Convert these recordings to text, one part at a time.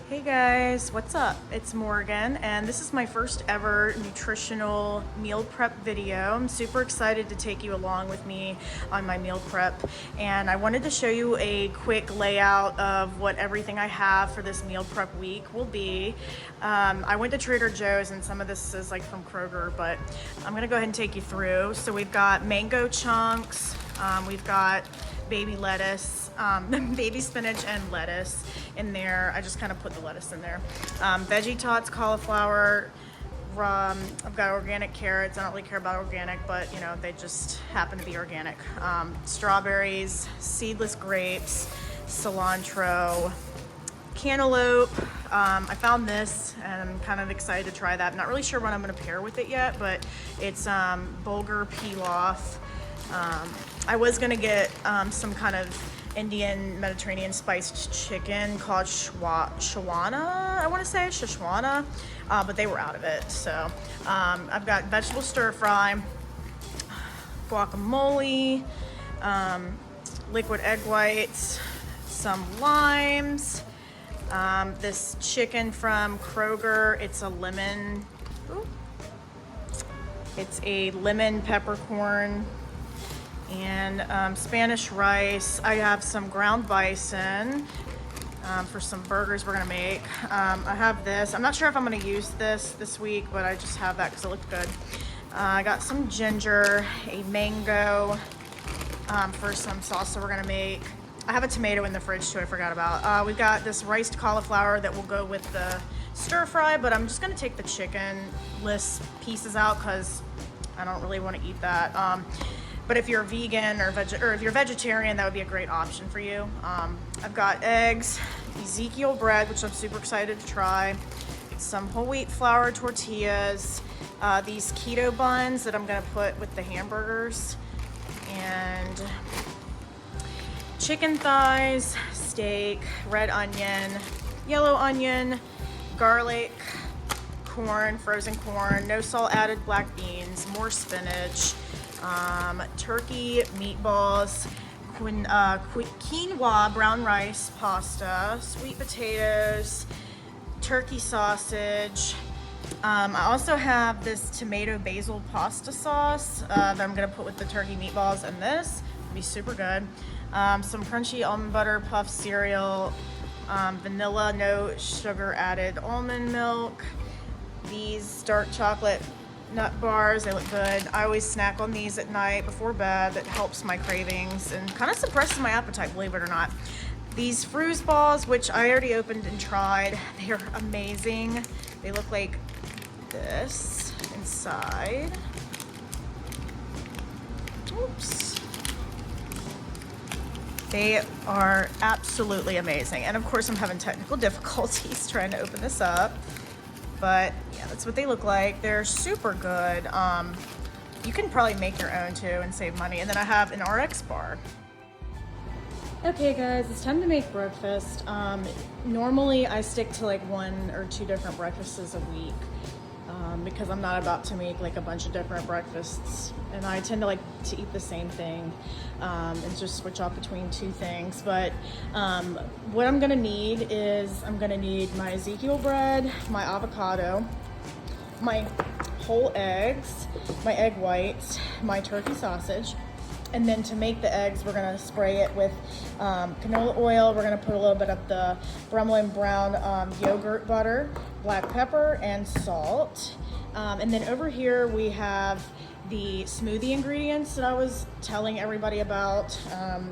Hey guys, what's up? It's Morgan, and this is my first ever nutritional meal prep video. I'm super excited to take you along with me on my meal prep, and I wanted to show you a quick layout of what everything I have for this meal prep week will be. I went to Trader Joe's, and some of this is like from Kroger, but I'm gonna go ahead and take you through. So we've got mango chunks, we've got baby lettuce, baby spinach and lettuce in there. I just kind of put the lettuce in there. Veggie tots, cauliflower. I've got organic carrots. I don't really care about organic, but you know, they just happen to be organic. Strawberries, seedless grapes, cilantro, cantaloupe. I found this and I'm kind of excited to try that. I'm not really sure what I'm going to pair with it yet, but it's bulgur pilaf. I was gonna get some kind of Indian Mediterranean spiced chicken called shawana, I want to say Shashwana, but they were out of it. So I've got vegetable stir fry, guacamole, liquid egg whites, some limes, this chicken from Kroger. It's a lemon. It's a lemon peppercorn. And Spanish rice. I have some ground bison for some burgers we're gonna make. I have this. I'm not sure if I'm gonna use this week, but I just have that because it looked good. I got some ginger, a mango for some salsa we're gonna make. I have a tomato in the fridge too, I forgot about. We've got this riced cauliflower that will go with the stir fry, but I'm just gonna take the chickenless pieces out because I don't really want to eat that. But if you're vegan or if you're vegetarian, that would be a great option for you. I've got eggs, Ezekiel bread, which I'm super excited to try, some whole wheat flour tortillas, these keto buns that I'm gonna put with the hamburgers, and chicken thighs, steak, red onion, yellow onion, garlic, corn, frozen corn, no salt added black beans, more spinach, turkey meatballs, quinoa brown rice pasta, sweet potatoes, turkey sausage. I also have this tomato basil pasta sauce that I'm gonna put with the turkey meatballs, and this will be super good. Some crunchy almond butter puff cereal, vanilla no sugar added almond milk, these dark chocolate nut bars. They look good. I always snack on these at night before bed. That helps my cravings and kind of suppresses my appetite, believe it or not. These fruze balls, which I already opened and tried, they are amazing. They look like this inside. Oops. They are absolutely amazing. And of course I'm having technical difficulties trying to open this up. But yeah, that's what they look like. They're super good. You can probably make your own too and save money. And then I have an RX bar. Okay guys, it's time to make breakfast. Normally I stick to like 1 or 2 different breakfasts a week because I'm not about to make like a bunch of different breakfasts. And I tend to like to eat the same thing and just switch off between 2 things. But what I'm gonna need is I'm gonna need my Ezekiel bread, my avocado, my whole eggs, my egg whites, my turkey sausage. And then to make the eggs, we're gonna spray it with canola oil. We're gonna put a little bit of the Brummel and Brown yogurt butter, black pepper, and salt. And then over here we have the smoothie ingredients that I was telling everybody about.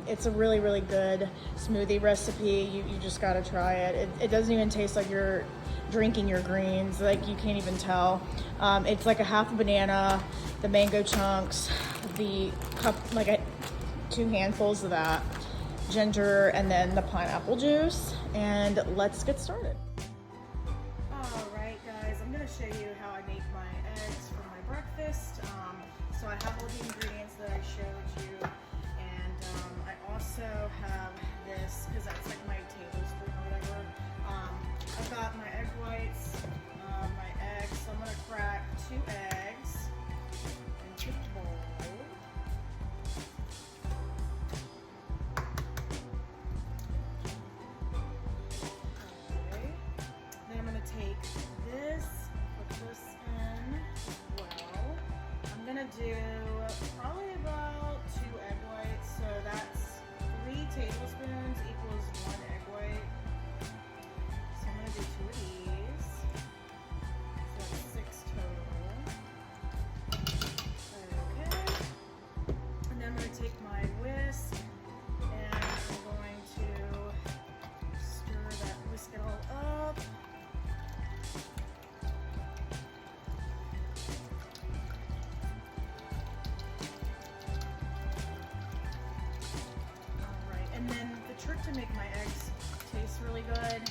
It's a really, really good smoothie recipe. You just gotta try it. It doesn't even taste like you're drinking your greens, like you can't even tell. It's like a half a banana, the mango chunks, the cup, like 2 handfuls of that, ginger, and then the pineapple juice. And let's get started. All right, guys, I'm gonna show you how I make my eggs for my breakfast. So I have all the ingredients that I showed you, and I also have this because that's like my tablespoon or whatever. I've got my egg whites, my eggs. So I'm gonna crack 2 eggs into the bowl. Okay. gonna do probably about 2 egg whites. So that's 3 tablespoons equals 1 egg white. So I'm gonna do 2 of these. So that's 6 total. Okay. And then I'm gonna take my whisk and I'm going to stir that, whisk it all up. Trick to make my eggs taste really good.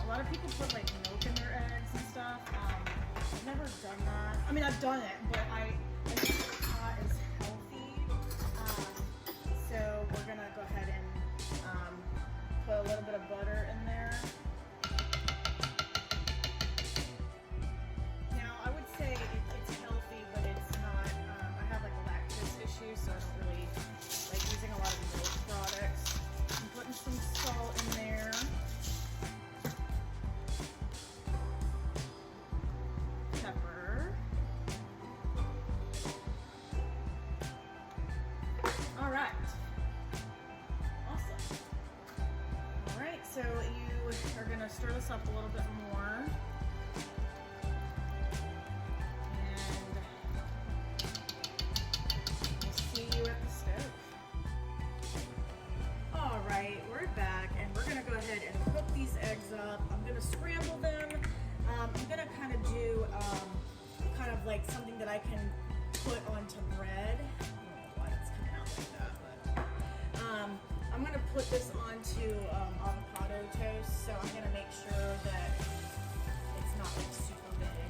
A lot of people put like milk in their eggs and stuff. I've never done that. I mean, I've done it, but I think it's not as healthy. So we're gonna go ahead and put a little bit of butter in there. Now, I would say it's healthy, but it's not. I have like a lactose issue, so I don't really like using a lot of milk products. I'm putting some salt in there. Pepper. All right. Awesome. All right, so you are gonna stir this up a little bit more. And we'll see you at the stove. All right, we're back and we're gonna go ahead and cook these eggs up. I'm gonna scramble them. I'm gonna kind of do kind of like something that I can put onto bread. I don't know why it's coming out like that, but I'm gonna put this onto avocado toast. So I'm gonna make sure that it's not like super big.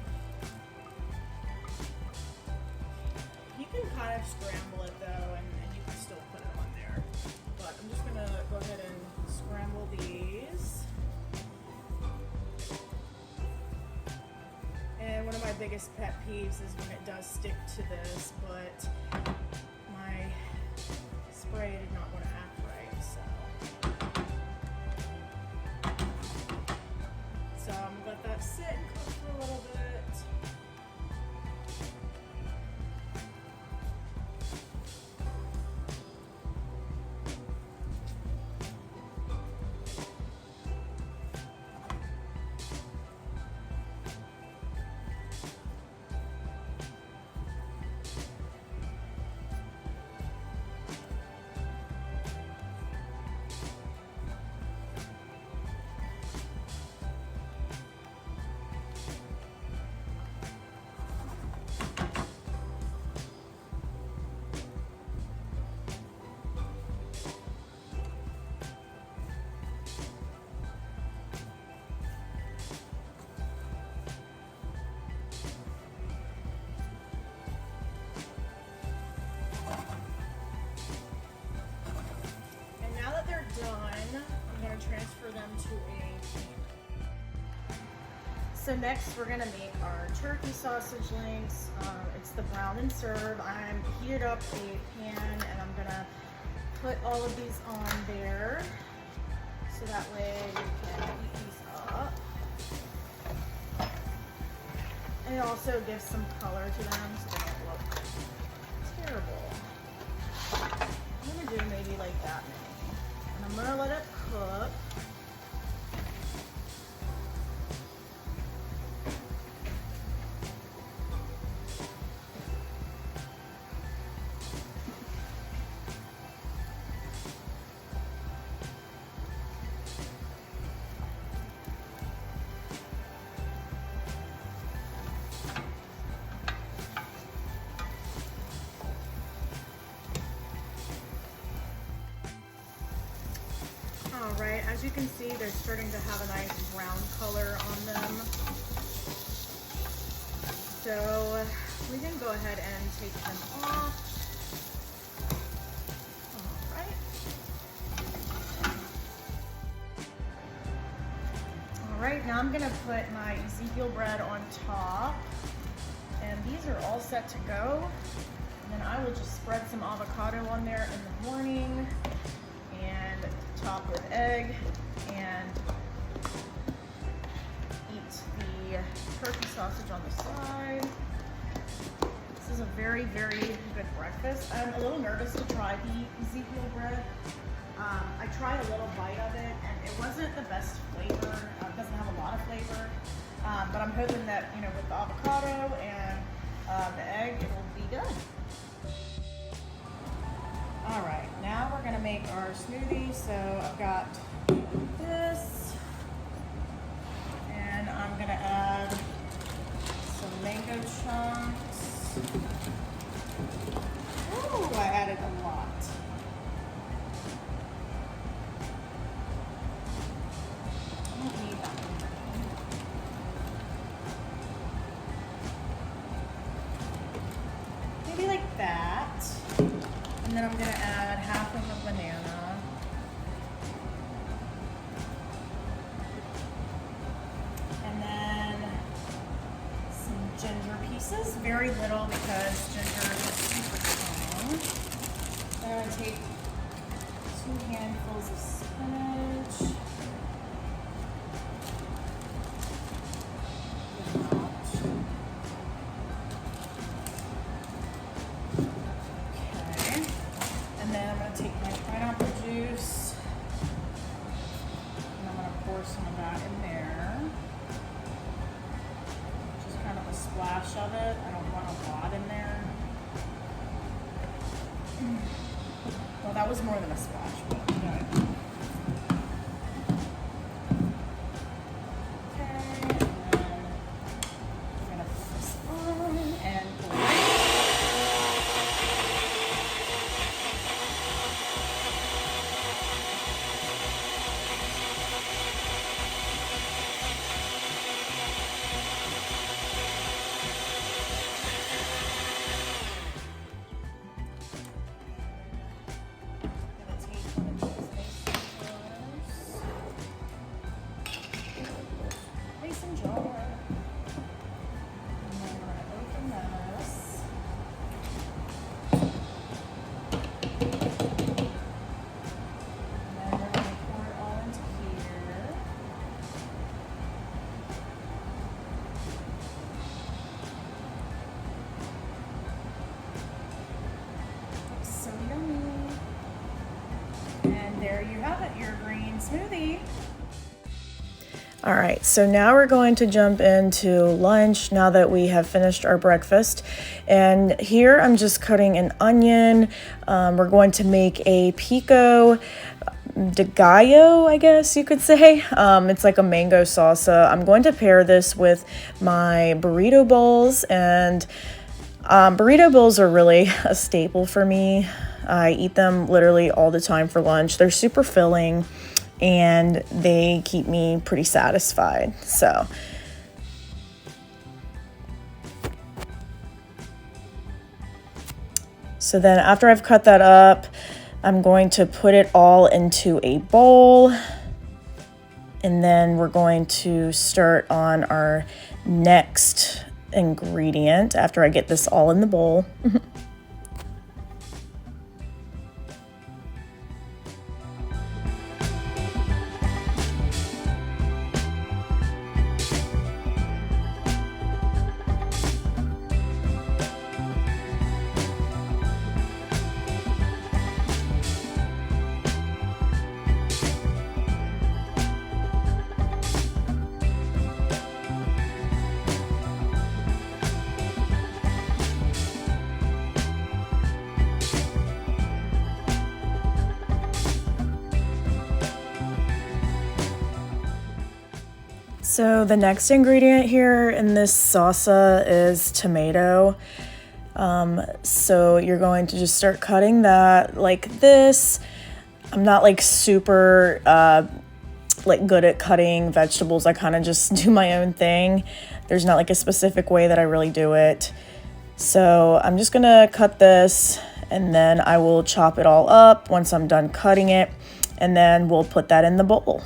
You can kind of scramble it though, and you can still put it on there. But I'm just gonna go ahead and scramble these. And one of my biggest pet peeves is when it does stick to this, but my spray did not want to act right, so I'm gonna let that sit and cook for a little bit. Transfer them to a pan. So next we're gonna make our turkey sausage links. It's the brown and serve. I'm heated up a pan and I'm gonna put all of these on there so that way we can heat these up. And it also gives some color to them so they don't look terrible. I'm gonna do maybe like that many. And I'm gonna let it cook. Alright, as you can see, they're starting to have a nice brown color on them. So we can go ahead and take them off. Alright, now I'm going to put my Ezekiel bread on top. And these are all set to go. And then I will just spread some avocado on there in the morning. And top with egg and eat the turkey sausage on the side. This is a very, very good breakfast. I'm a little nervous to try the Ezekiel bread. I tried a little bite of it, and it wasn't the best flavor. It doesn't have a lot of flavor, but I'm hoping that, you know, with the avocado and the egg, it will be good. All right, now we're gonna make our smoothie. So I've got this, and I'm gonna add some mango chunks. Ooh, I added a lot. I don't need that many. Maybe like that. And then I'm gonna add half of a banana. And then some ginger pieces, very little because ginger is super strong. Then I'm gonna take 2 handfuls of spinach. Okay. And then I'm gonna take my pineapple juice and I'm gonna pour some of that in there. Just kind of a splash of it. I don't want a lot in there. Well, that was more than a splash, but okay. Okay, and then I'm gonna put this on and pour it. Mason jar. And then we're gonna open this. And then we're gonna pour it all into here. Looks so yummy. And there you have it, your green smoothie. All right, so now we're going to jump into lunch now that we have finished our breakfast. And here I'm just cutting an onion. We're going to make a pico de gallo, I guess you could say. It's like a mango salsa. I'm going to pair this with my burrito bowls, and burrito bowls are really a staple for me. I eat them literally all the time for lunch. They're super filling and they keep me pretty satisfied. So then after I've cut that up, I'm going to put it all into a bowl, and then we're going to start on our next ingredient after I get this all in the bowl. So the next ingredient here in this salsa is tomato. So you're going to just start cutting that like this. I'm not like super like good at cutting vegetables. I kind of just do my own thing. There's not like a specific way that I really do it. So I'm just gonna cut this, and then I will chop it all up once I'm done cutting it, and then we'll put that in the bowl.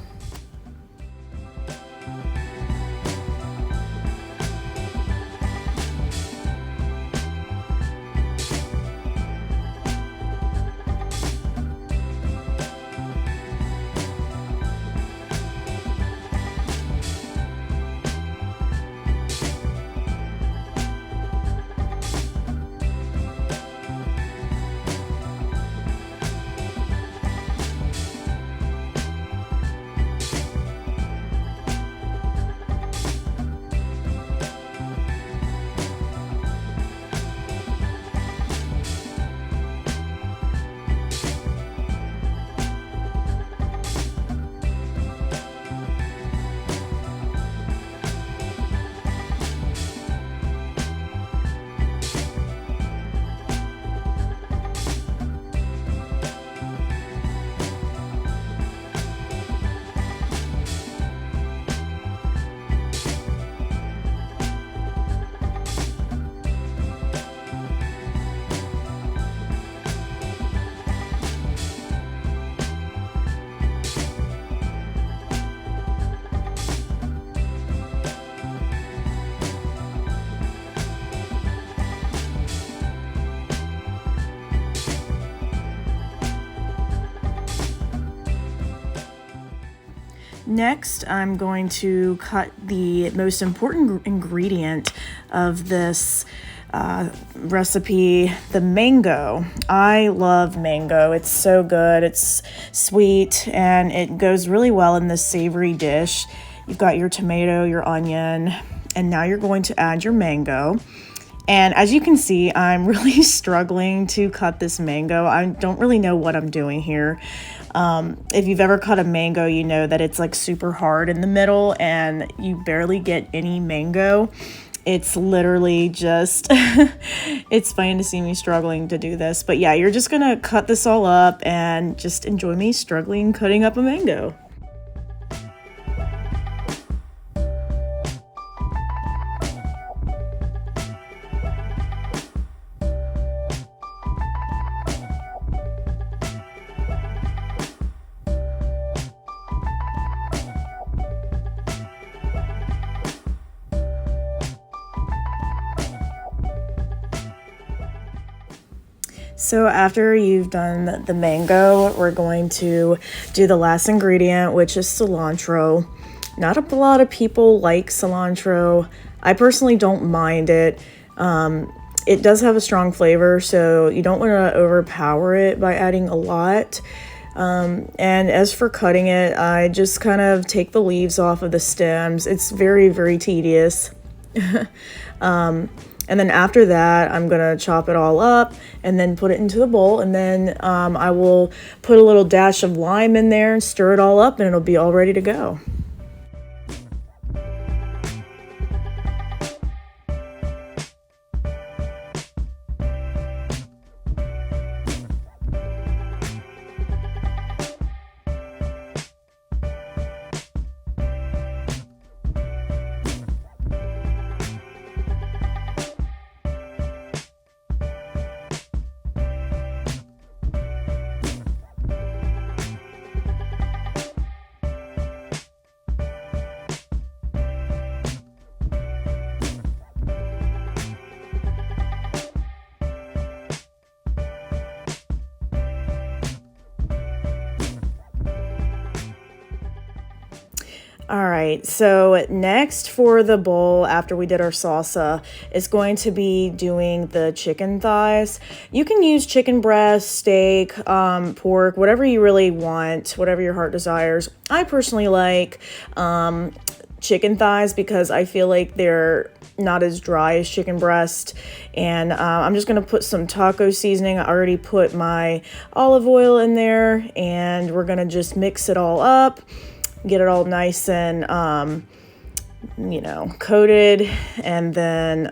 Next, I'm going to cut the most important ingredient of this recipe, the mango. I love mango. It's so good. It's sweet and it goes really well in this savory dish. You've got your tomato, your onion, and now you're going to add your mango. And as you can see, I'm really struggling to cut this mango. I don't really know what I'm doing here. If you've ever cut a mango, you know that it's like super hard in the middle and you barely get any mango. It's literally just, it's funny to see me struggling to do this. But yeah, you're just gonna cut this all up and just enjoy me struggling cutting up a mango. So after you've done the mango, we're going to do the last ingredient, which is cilantro. Not a lot of people like cilantro. I personally don't mind it. It does have a strong flavor, so you don't want to overpower it by adding a lot. And as for cutting it, I just kind of take the leaves off of the stems. It's very, very tedious. And then after that, I'm gonna chop it all up and then put it into the bowl. And then I will put a little dash of lime in there and stir it all up and it'll be all ready to go. All right, so next for the bowl after we did our salsa is going to be doing the chicken thighs. You can use chicken breast, steak, pork, whatever you really want, whatever your heart desires. I personally like chicken thighs because I feel like they're not as dry as chicken breast. And I'm just gonna put some taco seasoning. I already put my olive oil in there and we're gonna just mix it all up. Get it all nice and, coated. And then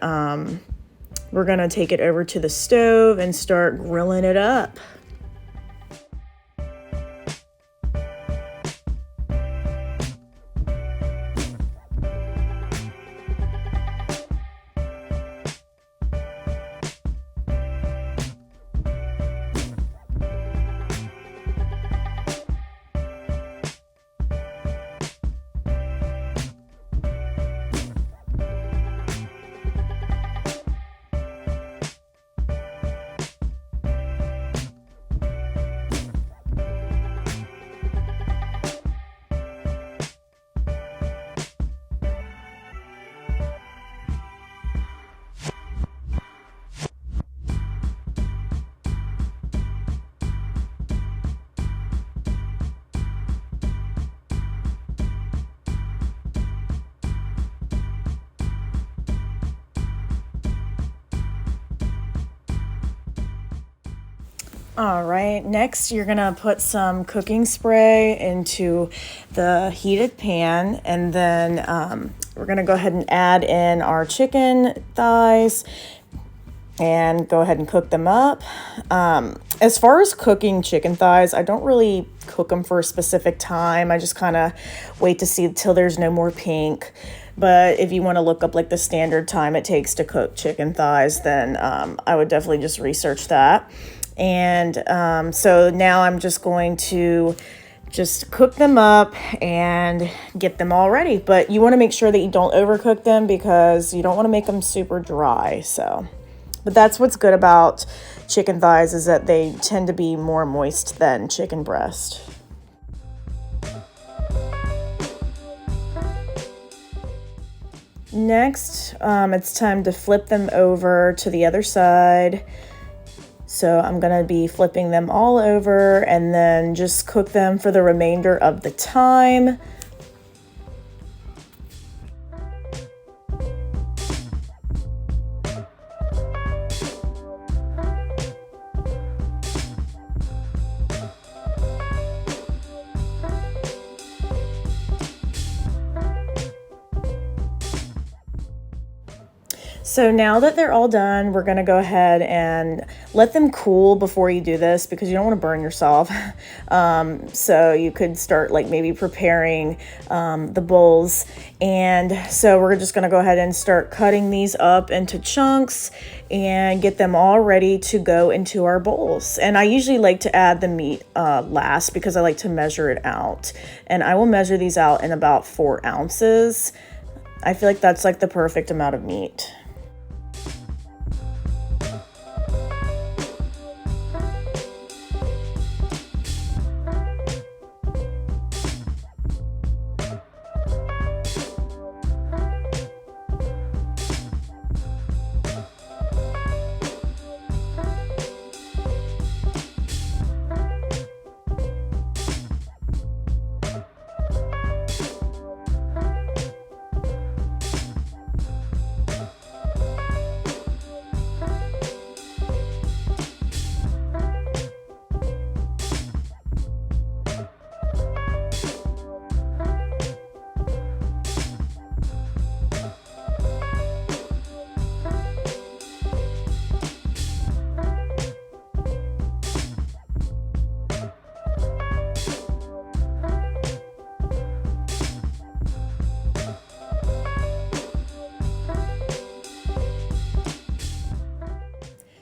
we're going to take it over to the stove and start grilling it up. All right, next you're gonna put some cooking spray into the heated pan, and then we're gonna go ahead and add in our chicken thighs and go ahead and cook them up. As far as cooking chicken thighs, I don't really cook them for a specific time. I just kind of wait to see till there's no more pink. But if you want to look up like the standard time it takes to cook chicken thighs, then I would definitely just research that. And so now I'm just going to just cook them up and get them all ready. But you want to make sure that you don't overcook them because you don't want to make them super dry. But that's what's good about chicken thighs, is that they tend to be more moist than chicken breast. Next, it's time to flip them over to the other side. So I'm gonna be flipping them all over and then just cook them for the remainder of the time. So now that they're all done, we're gonna go ahead and let them cool before you do this because you don't want to burn yourself. So you could start like maybe preparing the bowls. And so we're just gonna go ahead and start cutting these up into chunks and get them all ready to go into our bowls. And I usually like to add the meat last because I like to measure it out. And I will measure these out in about 4 ounces. I feel like that's like the perfect amount of meat.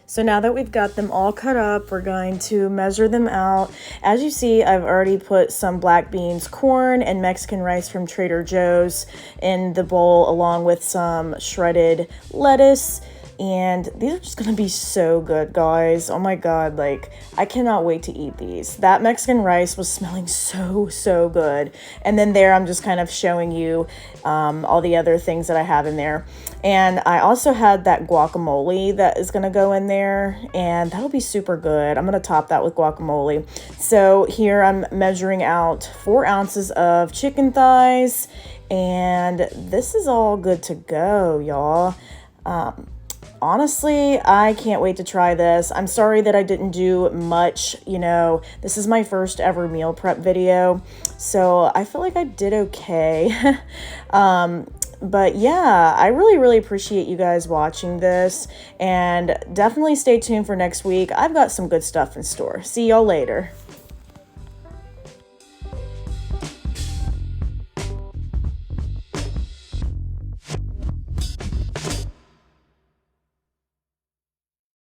So now that we've got them all cut up, we're going to measure them out. As you see, I've already put some black beans, corn, and Mexican rice from Trader Joe's in the bowl, along with some shredded lettuce. And these are just gonna be so good, guys. Oh my God, like, I cannot wait to eat these. That Mexican rice was smelling so good. And then there, I'm just kind of showing you all the other things that I have in there. And I also had that guacamole that is gonna go in there, and that'll be super good. I'm gonna top that with guacamole. So here I'm measuring out 4 ounces of chicken thighs, and this is all good to go, y'all. Honestly, I can't wait to try this. I'm sorry that I didn't do much, you know, this is my first ever meal prep video, so I feel like I did okay. But yeah, I really appreciate you guys watching this, and definitely stay tuned for next week. I've got some good stuff in store. See y'all later.